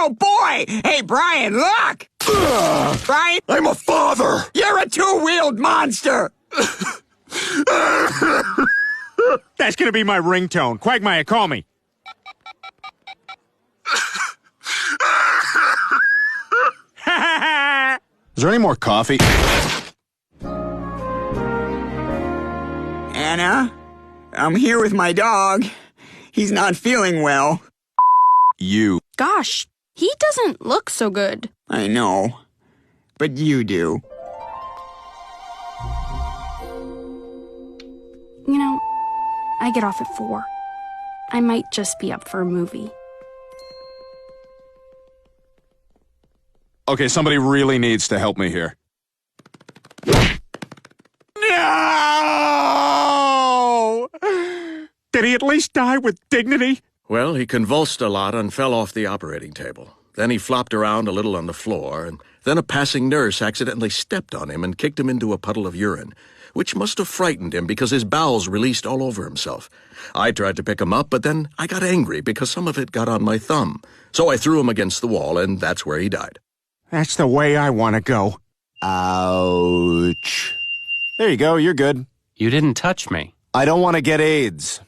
Oh, boy! Hey, Brian, look! Brian? I'm a father! You're a two-wheeled monster! That's gonna be my ringtone. Quagmire, call me. Is there any more coffee? Anna? I'm here with my dog. He's not feeling well. You. Gosh, he doesn't look so good. I know. But you do. You know, I get off at 4. I might just be up for a movie. Okay, somebody really needs to help me here. No! Did he at least die with dignity? Well, he convulsed a lot and fell off the operating table. Then he flopped around a little on the floor, and then a passing nurse accidentally stepped on him and kicked him into a puddle of urine, which must have frightened him because his bowels released all over himself. I tried to pick him up, but then I got angry because some of it got on my thumb. So I threw him against the wall, and that's where he died. That's the way I want to go. Ouch. There you go, you're good. You didn't touch me. I don't want to get AIDS.